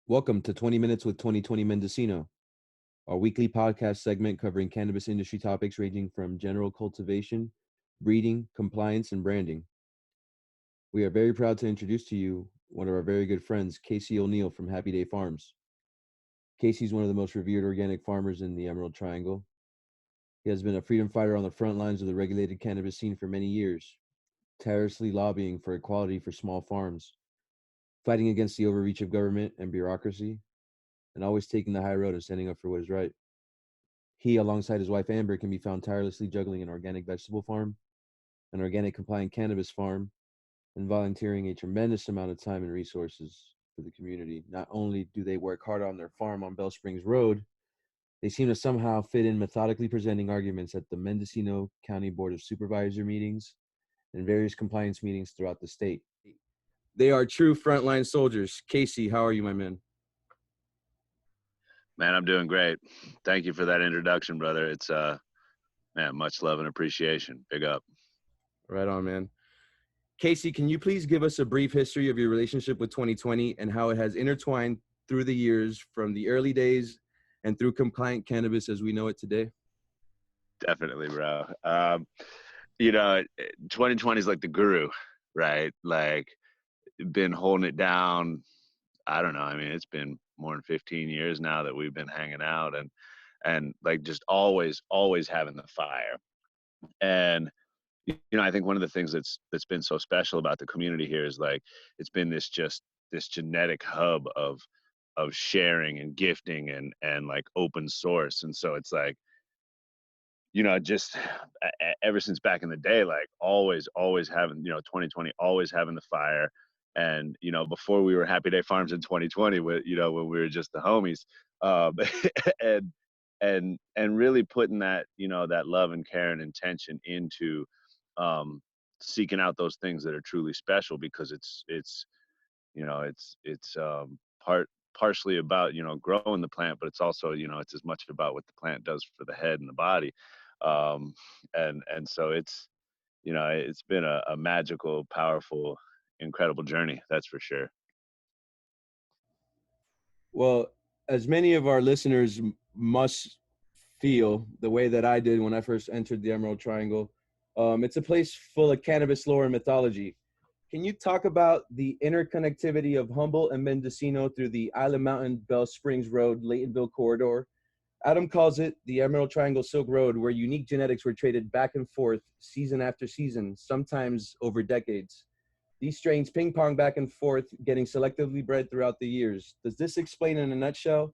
Welcome to 20 Minutes with 2020 Mendocino, our weekly podcast segment covering cannabis industry topics ranging from general cultivation, breeding, compliance, and branding. We are very proud to introduce to you one of our very good friends, CaseyO'Neill from HappyDay Farms. Casey's one of the most revered organic farmers in the Emerald Triangle. He has been a freedom fighter on the front lines of the regulated cannabis scene for many years, tirelessly lobbying for equality for small farms, fighting against the overreach of government and bureaucracy, and always taking the high road and standing up for what is right. He, alongside his wife Amber, can be found tirelessly juggling an organic vegetable farm, an organic compliant cannabis farm, and volunteering a tremendous amount of time and resources for the community. Not only do they work hard on their farm on Bell Springs Road, they seem to somehow fit in methodically presenting arguments at the Mendocino County Board of Supervisor meetings and various compliance meetings throughout the state. They are true frontline soldiers. Casey, how are you, my man? Man, I'm doing great. Thank you for that introduction, brother. It's man, much love and appreciation. Big up. Right on, man. Casey, can you please give us a brief history of your relationship with 2020 and how it has intertwined through the years from the early days and through compliant cannabis as we know it today? Definitely, bro. 2020 is like the guru, right? Like, been holding it down. I don't know. I mean, it's been more than 15 years now that we've been hanging out and like just always having the fire. And I think one of the things that's been so special about the community here is like it's been this genetic hub of sharing and gifting and like open source. And so it's like, just ever since back in the day, like always having, 2020, always having the fire. And, before we were HappyDay Farms in 2020, when we were just the homies, um, and, and really putting that, that love and care and intention into, seeking out those things that are truly special, because it's partially about, growing the plant, but it's also, it's as much about what the plant does for the head and the body. And so it's been a magical, powerful, incredible journey. That's for sure. Well, as many of our listeners must feel the way that I did when I first entered the Emerald Triangle, it's a place full of cannabis lore and mythology. Can you talk about the interconnectivity of Humboldt and Mendocino through the Island Mountain, Bell Springs Road, Laytonville corridor? Adam calls it the Emerald Triangle Silk Road, where unique genetics were traded back and forth season after season, sometimes over decades. These strains ping pong back and forth, getting selectively bred throughout the years. Does this explain in a nutshell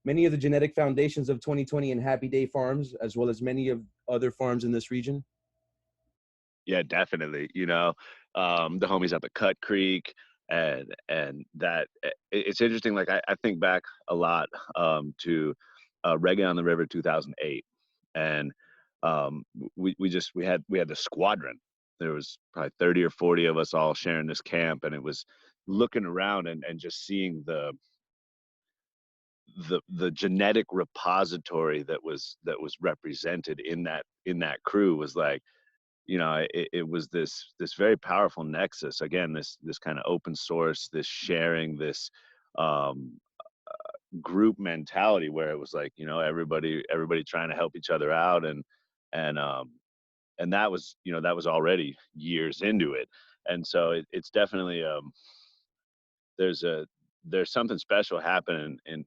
many of the genetic foundations of 2020 and HappyDay Farms, as well as many of other farms in this region? Yeah, definitely. The homies up at Cut Creek, and that it's interesting. Like I think back a lot to Reggae on the River 2008, and we had the squadron. There was probably 30 or 40 of us all sharing this camp, and it was looking around and just seeing the genetic repository that was represented in that crew was like, it was this very powerful nexus. Again, this kind of open source, this sharing, this um, group mentality where it was like, everybody trying to help each other out, and and that was already years into it. And so it's definitely there's something special happening in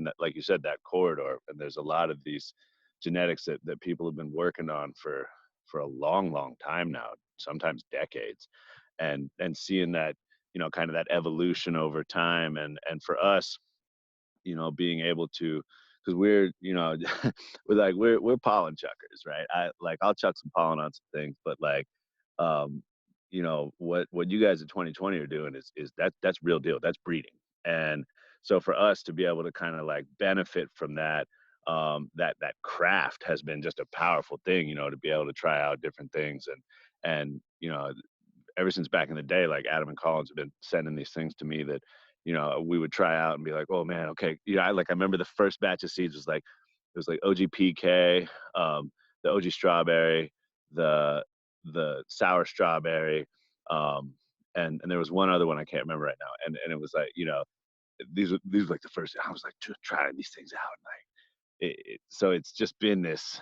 that, like you said, that corridor. And there's a lot of these genetics that people have been working on for a long time now, sometimes decades, and seeing that, kind of that evolution over time. And for us, being able to, because we're, we're pollen chuckers, right? I'll chuck some pollen on some things, but like, um, what you guys in 2020 are doing is that's real deal. That's breeding. And so for us to be able to kind of like benefit from that, that craft has been just a powerful thing, to be able to try out different things. And ever since back in the day, like Adam and Collins have been sending these things to me that, we would try out and be like, oh man, okay. I remember the first batch of seeds was like, it was like OG the OG strawberry, the sour strawberry, and there was one other one I can't remember right now. And it was like, these were like the first, I was like trying these things out. And so it's just been this,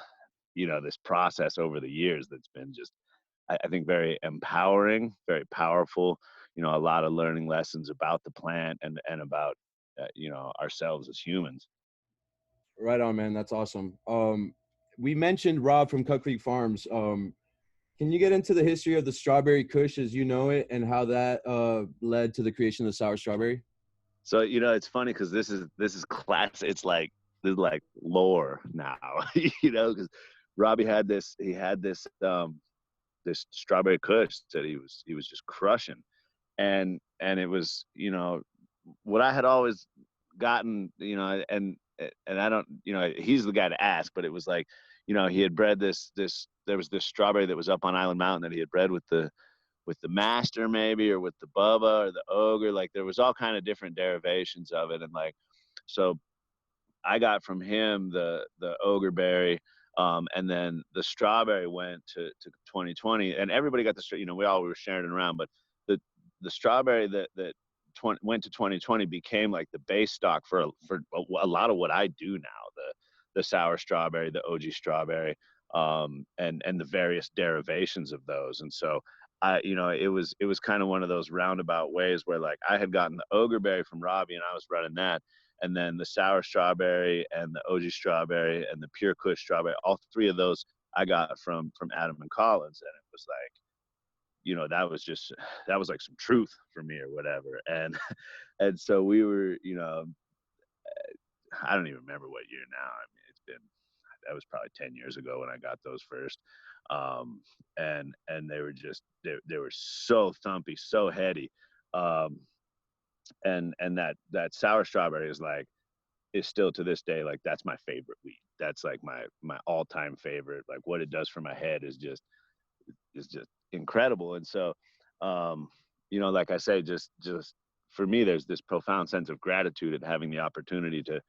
this process over the years that's been just, I think, very empowering, very powerful, a lot of learning lessons about the plant and about, ourselves as humans. Right on, man. That's awesome. We mentioned Rob from Cut Creek Farms. Can you get into the history of the strawberry kush as you know it, and how that led to the creation of the sour strawberry? So, it's funny because this is class. It's like, this is like lore now, because Robbie had this strawberry kush that he was just crushing. And it was, what I had always gotten, and I don't, he's the guy to ask, but it was like, he had bred there was this strawberry that was up on Island Mountain that he had bred with the master, maybe, or with the Bubba or the ogre. Like, there was all kind of different derivations of it. And like, so I got from him the ogre berry, and then the strawberry went to 2020, and everybody got we all were sharing it around. But the strawberry that went to 2020 became like the base stock for a lot of what I do now. The sour strawberry, the OG strawberry, and the various derivations of those. And so it was kind of one of those roundabout ways where, like, I had gotten the ogre berry from Robbie and I was running that, and then the sour strawberry and the OG strawberry and the pure kush strawberry, all three of those I got from Adam and Collins. And it was like, that was like some truth for me or whatever. And and so we were, I don't even remember what year now. I mean, that was probably 10 years ago when I got those first. And they were just, they were so thumpy, so heady. Um, and that sour strawberry is still to this day, like, that's my favorite weed. That's like my all-time favorite. Like, what it does for my head is just incredible. And so, like I say, just for me, there's this profound sense of gratitude at having the opportunity to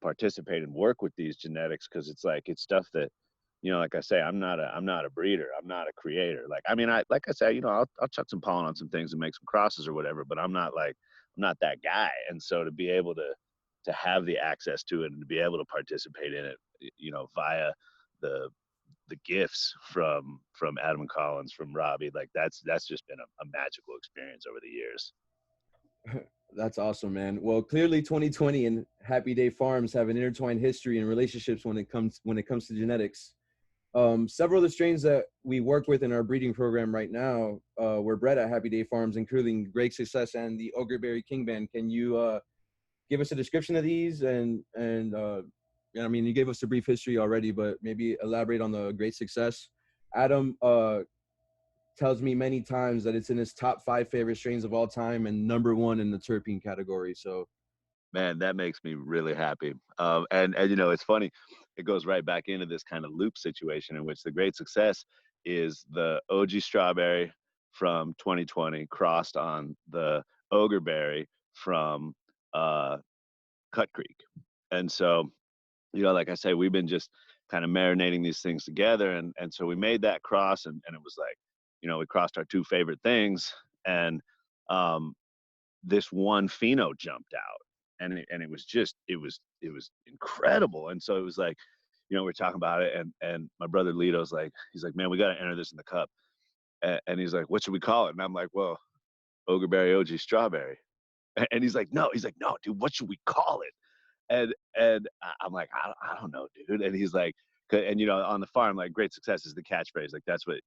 participate and work with these genetics, because it's stuff that, like I say, I'm not a breeder, I'm not a creator. Like, I mean, like I say, I'll chuck some pollen on some things and make some crosses or whatever, but I'm not that guy. And so to be able to have the access to it and to be able to participate in it, via the gifts from Adam and Collins, from Robbie, like, that's just been a magical experience over the years. That's awesome, man. Well, clearly 2020 and HappyDay Farms have an intertwined history and relationships when it comes to genetics. Several of the strains that we work with in our breeding program right now were bred at HappyDay Farms, including Great Success and the Ogreberry King Band. Can you give us a description of these? And I mean, you gave us a brief history already, but maybe elaborate on the Great Success. Adam tells me many times that it's in his top 5 favorite strains of all time and #1 in the terpene category. So, Man, that makes me really happy. And it's funny, it goes right back into this kind of loop situation in which the Great Success is the OG strawberry from 2020 crossed on the ogre berry from uh, Cut Creek. And so, like I say, we've been just kind of marinating these things together. And so we made that cross, and it was like, we crossed our 2 favorite things. And um, this one pheno jumped out, and it was just, it was incredible. And so it was like, we're talking about it, and my brother Lito's like, he's like, man, we got to enter this in the cup. And he's like, what should we call it? And I'm like, well, Ogreberry OG strawberry. And he's like, no, dude, what should we call it? And I'm like, I don't know, dude. And he's like, and on the farm, like, Great Success is the catchphrase. Like, that's what,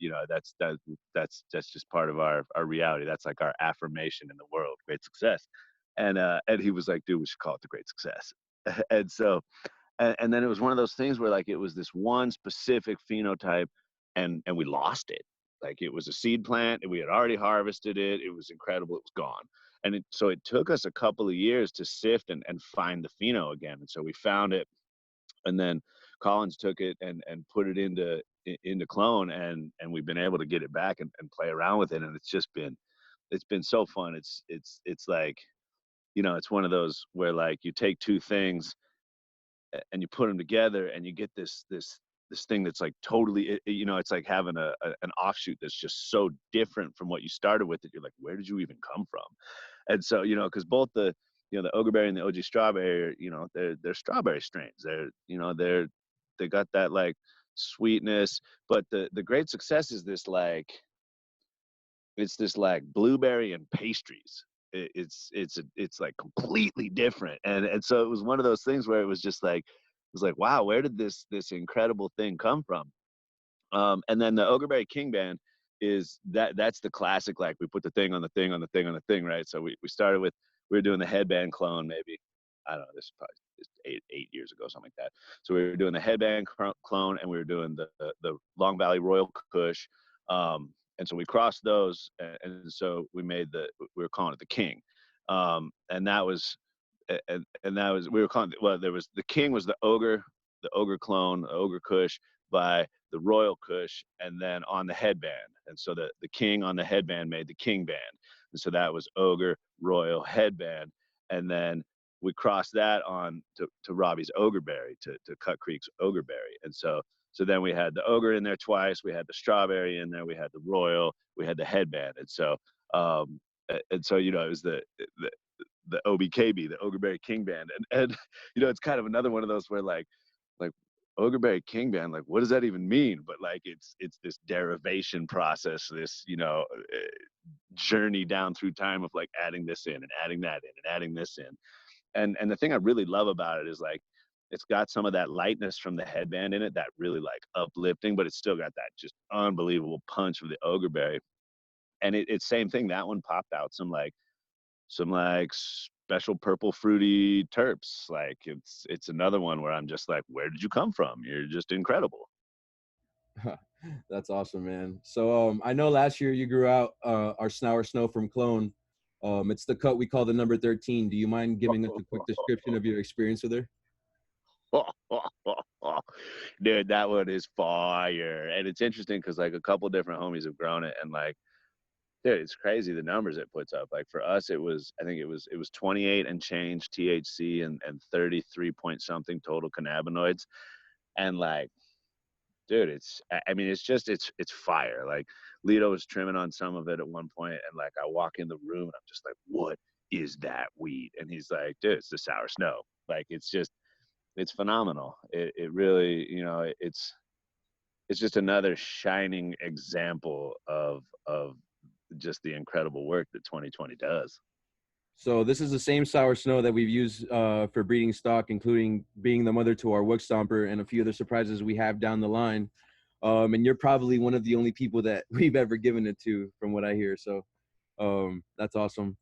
that's just part of our reality. That's like our affirmation in the world, Great Success. And he was like, dude, we should call it the Great Success. And so, and then it was one of those things where, like, it was this one specific phenotype, and we lost it. Like, it was a seed plant, and we had already harvested it. It was incredible. It was gone. And so it took us a couple of years to sift and find the pheno again. And so we found it, and then Collins took it and put it into clone, and we've been able to get it back and play around with it. And it's been so fun. It's like, it's one of those where, like, you take 2 things and you put them together, and you get this thing that's like totally, it's like having an offshoot that's just so different from what you started with, that you're like, where did you even come from? And so, because both the the Ogreberry and the OG Strawberry, they're strawberry strains. They got that like sweetness, but the great success is this like blueberry and pastries. It's like completely different, and so it was one of those things where it was like, wow, where did this incredible thing come from? And then the Ogreberry King Band that's the classic, like we put the thing on the thing on the thing on the thing, right? So we started with, we were doing the headband clone, maybe, I don't know, this is probably eight years ago, something like that. So we were doing the headband clone, and we were doing the Long Valley Royal Kush. And so we crossed those, and so we were calling it the King. And that was, we were calling, well, there was, the King was the ogre clone, the ogre Kush by the Royal Kush, and then on the headband. And so the King on the headband made the King Band. And so that was Ogre, Royal, Headband. And then we crossed that on to Robbie's Ogreberry, to Cut Creek's Ogreberry. And so then we had the Ogre in there twice, we had the Strawberry in there, we had the Royal, we had the Headband. And so it was the OBKB, the Ogreberry King Band. And it's kind of another one of those where like Ogreberry King Band, like, what does that even mean? But like, it's this derivation process, this, journey down through time of like adding this in and adding that in and adding this in. And the thing I really love about it is like, it's got some of that lightness from the headband in it, that really like uplifting, but it's still got that just unbelievable punch of the Ogreberry. And it's same thing. That one popped out some special purple fruity terps. Like it's another one where I'm just like, where did you come from? You're just incredible. That's awesome, man. So I know last year you grew out our Sour Snow from clone. It's the cut we call the number 13. Do you mind giving us a quick description of your experience with her? Dude, that one is fire. And it's interesting because like a couple different homies have grown it, and like, dude, it's crazy the numbers it puts up. Like for us, I think it was 28 and change THC and 33 point something total cannabinoids. And like, dude, it's fire. Like Lito was trimming on some of it at one point, and like I walk in the room and I'm just like, what is that weed? And he's like, dude, it's the Sour Snow. Like it's phenomenal. It really, it's just another shining example of just the incredible work that 2020 does. So this is the same Sour Snow that we've used for breeding stock, including being the mother to our Wook Stomper and a few other surprises we have down the line. And you're probably one of the only people that we've ever given it to, from what I hear. So that's awesome.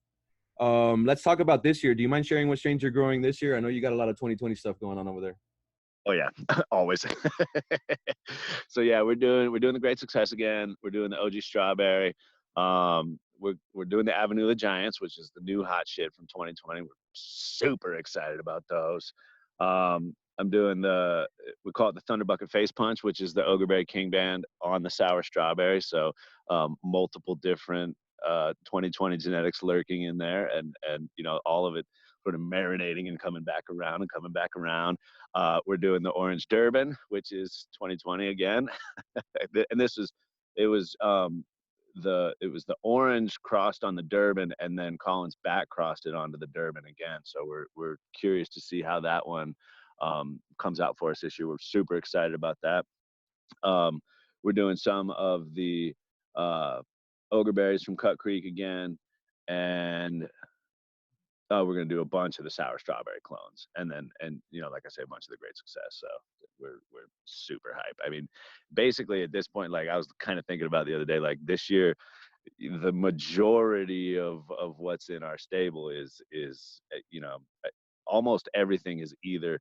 Let's talk about this year. Do you mind sharing what strains you're growing this year? I know you got a lot of 2020 stuff going on over there. Oh yeah, always. So yeah, we're doing the Great Success again. We're doing the OG Strawberry. We're doing the Avenue of the Giants, which is the new hot shit from 2020. We're super excited about those. I'm doing we call it the Thunder Bucket Face Punch, which is the Ogreberry King Band on the Sour Strawberry. So multiple different 2020 genetics lurking in there, and all of it sort of marinating and coming back around and coming back around. We're doing the Orange Durban, which is 2020 again. And it was the orange crossed on the Durban, and then Collins back crossed it onto the Durban again. So we're curious to see how that one comes out for us this year. We're super excited about that. We're doing some of the Ogreberries from Cut Creek again, and we're going to do a bunch of the Sour Strawberry clones, and like I say, a bunch of the Great Success. So we're super hype. I mean, basically at this point, like I was kind of thinking about the other day, like this year, the majority of what's in our stable is almost everything is either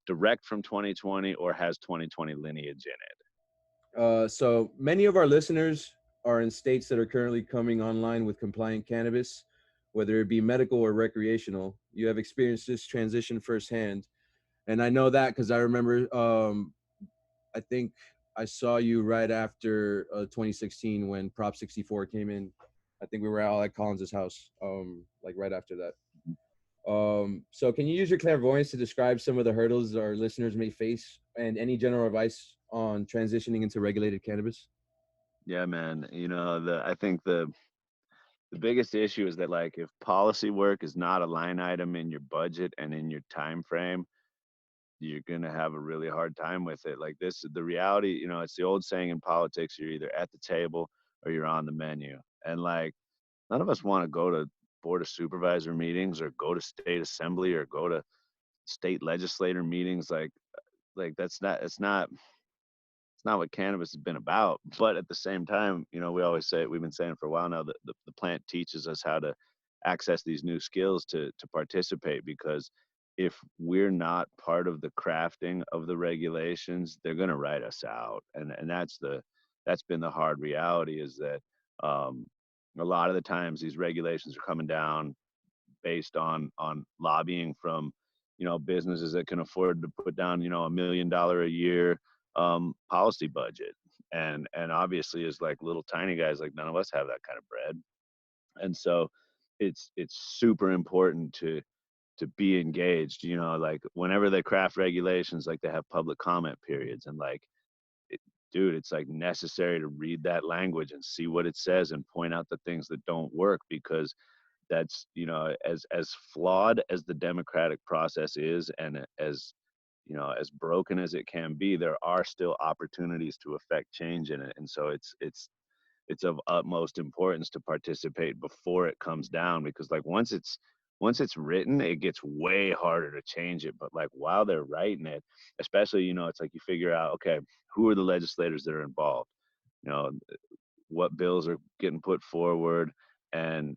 direct from 2020 or has 2020 lineage in it. So many of our listeners are in states that are currently coming online with compliant cannabis, whether it be medical or recreational. You have experienced this transition firsthand. And I know that because I remember, I think I saw you right after 2016 when Prop 64 came in. I think we were all at Collins's house, like right after that. So can you use your clairvoyance to describe some of the hurdles our listeners may face and any general advice on transitioning into regulated cannabis? Yeah, man. I think the the biggest issue is that like if policy work is not a line item in your budget and in your time frame, you're gonna have a really hard time with it. Like this, the reality, you know, it's the old saying in politics: you're either at the table or you're on the menu. And like, none of us want to go to board of supervisor meetings or go to state assembly or go to state legislator meetings. Like that's not, it's not what cannabis has been about. But at the same time, you know, we always say, we've been saying for a while now, that the plant teaches us how to access these new skills to participate, because if we're not part of the crafting of the regulations, they're going to write us out. And that's been the hard reality, is that um, a lot of the times these regulations are coming down based on lobbying from, you know, businesses that can afford to put down, you know, $1 million a year policy budget. And obviously, as like little tiny guys, like none of us have that kind of bread. And so it's super important to be engaged. You know, like whenever they craft regulations, like they have public comment periods, and like it, dude, it's like necessary to read that language and see what it says and point out the things that don't work, because that's, you know, as flawed as the democratic process is, and as, you know, as broken as it can be, there are still opportunities to affect change in it. And so it's of utmost importance to participate before it comes down, because like once it's written, it gets way harder to change it. But like while they're writing it, especially, you know, it's like you figure out, okay, who are the legislators that are involved, you know, what bills are getting put forward, and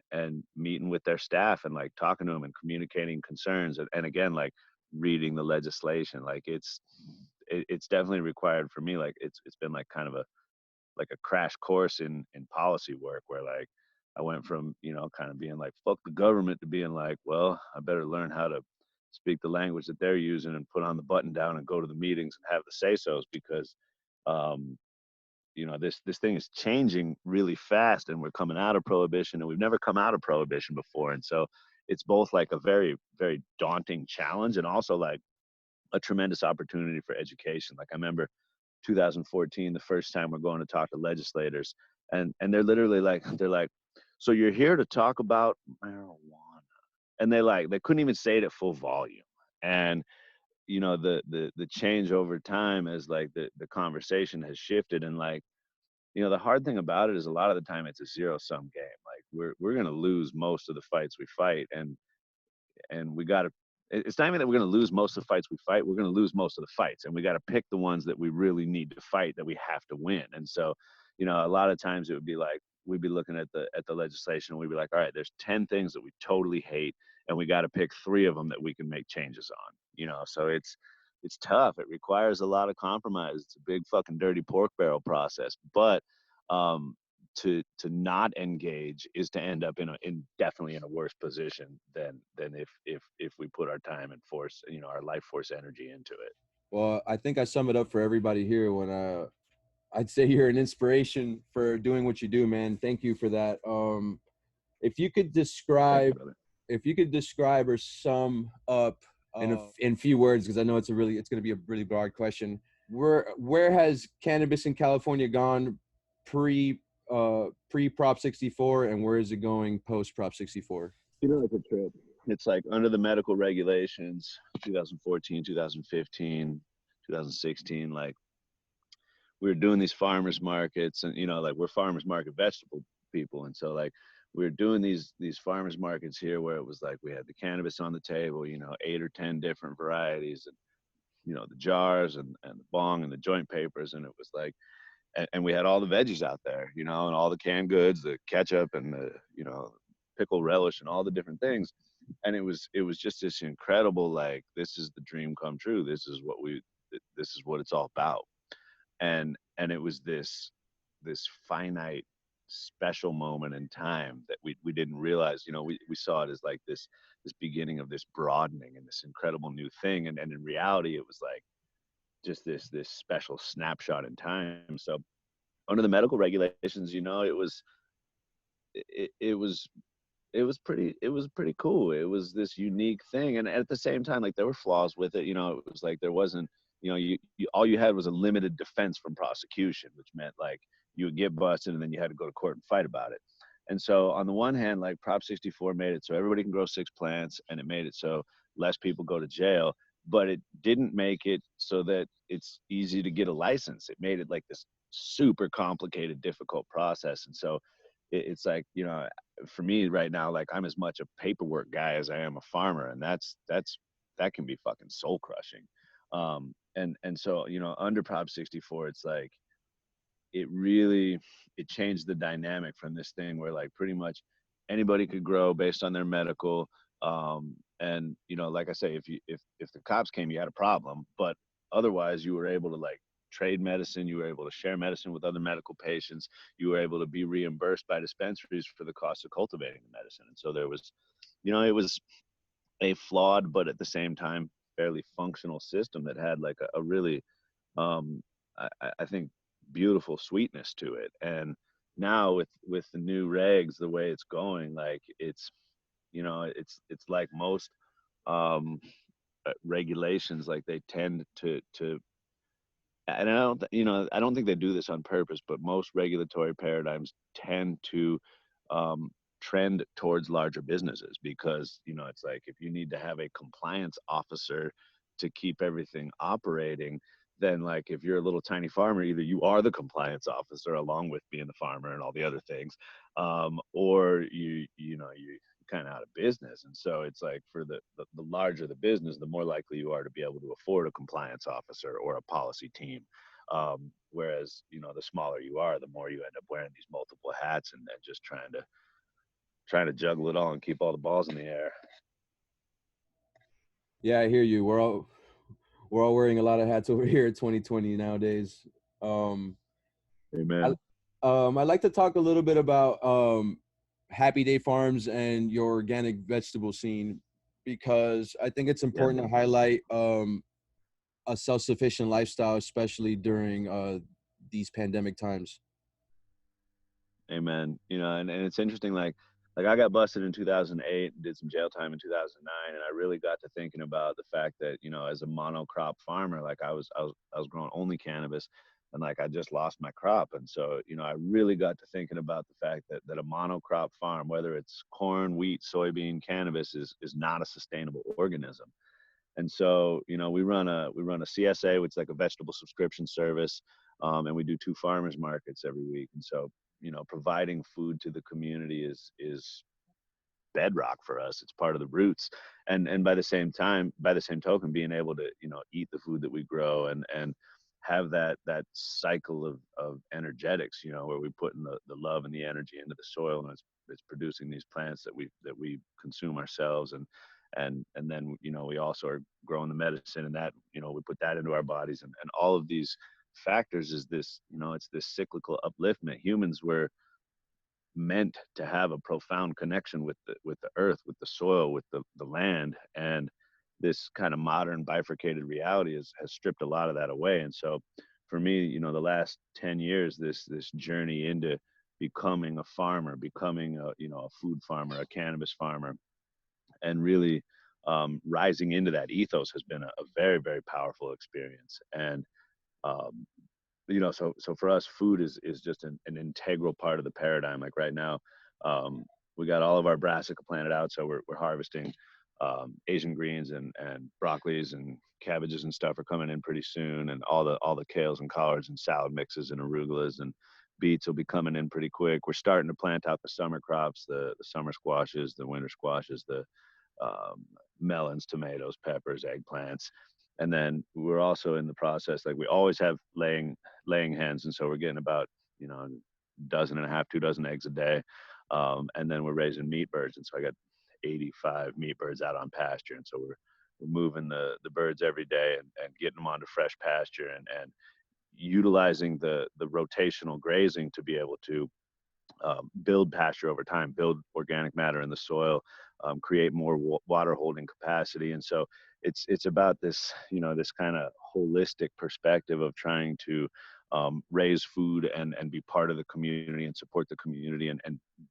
meeting with their staff and like talking to them and communicating concerns, and again, like reading the legislation. Like it's definitely required for me. Like it's been like kind of a, like a crash course in policy work, where like I went from, you know, kind of being like fuck the government to being like, well, I better learn how to speak the language that they're using and put on the button down and go to the meetings and have the say so's, because um you know, this thing is changing really fast, and we're coming out of prohibition, and we've never come out of prohibition before. And so it's both like a very, very daunting challenge, and also like a tremendous opportunity for education. Like I remember 2014, the first time we're going to talk to legislators, and they're literally like, they're like, so you're here to talk about marijuana, and they couldn't even say it at full volume. And you know, the change over time, as like the conversation has shifted. And like, you know, the hard thing about it is a lot of the time it's a zero sum game. Like we're going to lose most of the fights we fight, and we got to, it's not even that we're going to lose most of the fights we fight, we're going to lose most of the fights, and we got to pick the ones that we really need to fight, that we have to win. And so, you know, a lot of times it would be like, we'd be looking at the legislation, and we'd be like, all right, there's 10 things that we totally hate, and we got to pick 3 of them that we can make changes on, you know. So it's tough. It requires a lot of compromise. It's a big fucking dirty pork barrel process. But um to not engage is to end up in definitely in a worse position than if we put our time and force, you know, our life force energy into it. Well, I think I sum it up for everybody here when I'd say you're an inspiration for doing what you do, man. Thank you for that. If you could Thank you, describe, brother. if you could describe or sum up in few words, because I know it's going to be a really broad question. Where has cannabis in California gone pre Prop 64, and where is it going post Prop 64? You know, it's a trip. It's like under the medical regulations, 2014, 2015, 2016, like we were doing these farmers markets, and you know, like we're farmers market vegetable people. And so like we were doing these farmers markets here, where it was like we had the cannabis on the table, you know, 8 or 10 different varieties, and you know, the jars and the bong and the joint papers. And it was like, and we had all the veggies out there, you know, and all the canned goods, the ketchup and the, you know, pickle relish and all the different things. And it was just this incredible, like, this is the dream come true, this is what it's all about. And it was this finite special moment in time that we didn't realize. You know, we saw it as like this beginning of this broadening and this incredible new thing, and in reality it was like just this special snapshot in time. So under the medical regulations, you know, it was it was pretty cool. It was this unique thing, and at the same time, like there were flaws with it. You know, it was like there wasn't, you know, you all you had was a limited defense from prosecution, which meant like you would get busted and then you had to go to court and fight about it. And so on the one hand, like Prop 64 made it so everybody can grow 6 plants, and it made it so less people go to jail, but it didn't make it so that it's easy to get a license. It made it like this super complicated, difficult process. And so it's like, you know, for me right now, like I'm as much a paperwork guy as I am a farmer, and that can be fucking soul crushing. And so, you know, under Prop 64, it's like it really, it changed the dynamic from this thing where like pretty much anybody could grow based on their medical. And you know, like I say, if the cops came, you had a problem, but otherwise you were able to like trade medicine, you were able to share medicine with other medical patients, you were able to be reimbursed by dispensaries for the cost of cultivating the medicine. And so there was, you know, it was a flawed but at the same time fairly functional system that had like a really um, I think beautiful sweetness to it. And now with the new regs, the way it's going, like it's, you know, it's like most um, regulations, like they tend to, and I don't, you know, I don't think they do this on purpose, but most regulatory paradigms tend to um, trend towards larger businesses because, you know, it's like if you need to have a compliance officer to keep everything operating, then like if you're a little tiny farmer, either you are the compliance officer along with being the farmer and all the other things, or you know, you kind of out of business. And so it's like for the larger the business, the more likely you are to be able to afford a compliance officer or a policy team. Whereas, you know, the smaller you are, the more you end up wearing these multiple hats and just trying to juggle it all and keep all the balls in the air. Yeah, I hear you. We're all wearing a lot of hats over here at 2020 nowadays. Um, I Amen. I'd like to talk a little bit about Happy Day Farms and your organic vegetable scene because I think it's Yeah. important to highlight a self-sufficient lifestyle, especially during these pandemic times. Amen. You know, and it's interesting, like I got busted in 2008 and did some jail time in 2009, and I really got to thinking about the fact that, you know, as a monocrop farmer, like I was growing only cannabis, and like I just lost my crop. And so, you know, I really got to thinking about the fact that a monocrop farm, whether it's corn, wheat, soybean, cannabis, is not a sustainable organism. And so, you know, we run a CSA, which is like a vegetable subscription service, and we do 2 farmers markets every week. And so, you know, providing food to the community is bedrock for us. It's part of the roots. And by the same token, being able to, you know, eat the food that we grow and have that cycle of energetics, you know, where we put in the love and the energy into the soil, and it's producing these plants that we consume ourselves. And then, you know, we also are growing the medicine, and that, you know, we put that into our bodies, and all of these factors is this, you know, it's this cyclical upliftment. Humans were meant to have a profound connection with the earth, with the soil, with the land. And this kind of modern bifurcated reality has stripped a lot of that away. And so for me, you know, the last 10 years, this journey into becoming a farmer, becoming a, you know, a food farmer, a cannabis farmer, and really rising into that ethos has been a very, very powerful experience. And um, you know, so for us, food is just an integral part of the paradigm. Like right now, um, we got all of our brassica planted out, so we're harvesting Asian greens and broccolis and cabbages and stuff are coming in pretty soon, and all the kales and collards and salad mixes and arugulas and beets will be coming in pretty quick. We're starting to plant out the summer crops, the summer squashes, the winter squashes, the um, melons, tomatoes, peppers, eggplants. And then we're also in the process, like we always have laying hens. And so we're getting about, you know, dozen and a half, 2 dozen eggs a day. And then we're raising meat birds. And so I got 85 meat birds out on pasture. And so we're moving the birds every day and getting them onto fresh pasture and utilizing the rotational grazing to be able to build pasture over time, build organic matter in the soil, create more water holding capacity. And so it's about this, you know, this kind of holistic perspective of trying to raise food and be part of the community and support the community and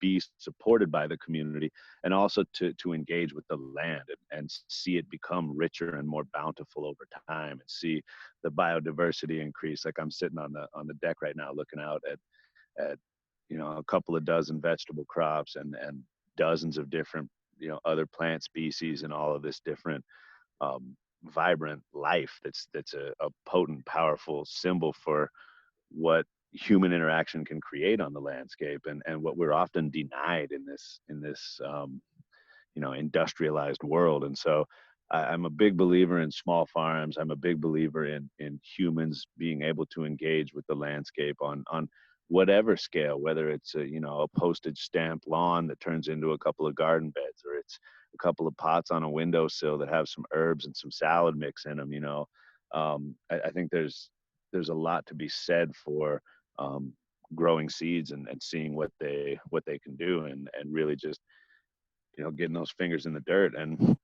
be supported by the community, and also to engage with the land and see it become richer and more bountiful over time, and see the biodiversity increase. Like I'm sitting on the deck right now looking out at a couple of dozen vegetable crops and dozens of different, other plant species and all of this different um, vibrant life that's a potent, powerful symbol for what human interaction can create on the landscape, and what we're often denied in this industrialized world. And so I'm a big believer in small farms. I'm a big believer in humans being able to engage with the landscape on whatever scale, whether it's a postage stamp lawn that turns into a couple of garden beds, or it's a couple of pots on a windowsill that have some herbs and some salad mix in them. I think there's a lot to be said for um, growing seeds and seeing what they can do, and really just getting those fingers in the dirt. And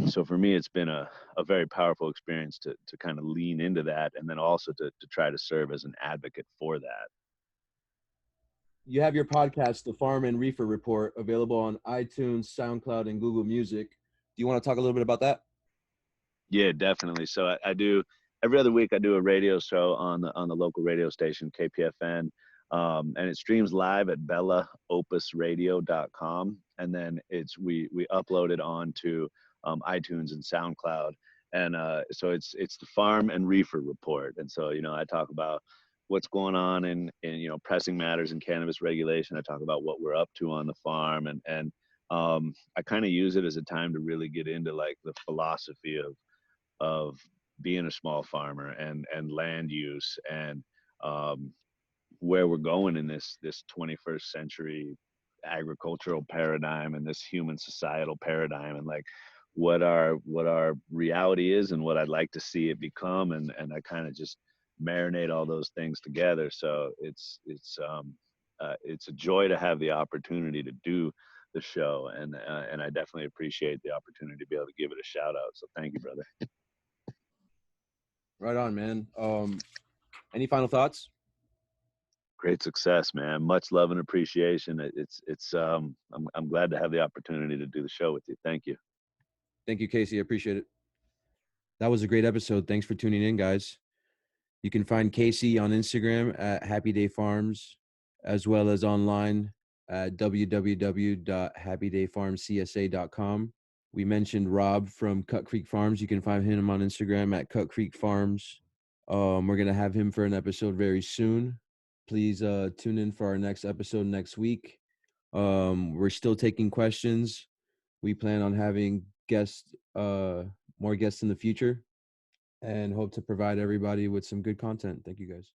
so for me, it's been a very powerful experience to kind of lean into that, and then also to try to serve as an advocate for that. You have your podcast, The Farm and Reefer Report, available on iTunes, SoundCloud, and Google Music. Do you want to talk a little bit about that? Yeah, definitely. So I do every other week. I do a radio show on the local radio station KPFN, and it streams live at bellaopusradio.com, and then we upload it onto iTunes and SoundCloud, and so it's the Farm and Reefer Report, and so I talk about what's going on in pressing matters in cannabis regulation. I talk about what we're up to on the farm, and I kind of use it as a time to really get into like the philosophy of being a small farmer and land use, and um, where we're going in this 21st century agricultural paradigm and this human societal paradigm, and like what our reality is and what I'd like to see it become, and I kind of just marinate all those things together. So it's a joy to have the opportunity to do the show, and I definitely appreciate the opportunity to be able to give it a shout out. So thank you, brother. Right on, man. Any final thoughts? Great success, man. Much love and appreciation. I'm glad to have the opportunity to do the show with you. Thank you. Thank you, Casey. I appreciate it. That was a great episode. Thanks for tuning in, guys. You can find Casey on Instagram at HappyDay Farms, as well as online at www.happydayfarmcsa.com. We mentioned Rob from Cut Creek Farms. You can find him on Instagram at Cut Creek Farms. We're going to have him for an episode very soon. Please tune in for our next episode next week. We're still taking questions. We plan on having more guests in the future, and hope to provide everybody with some good content. Thank you, guys.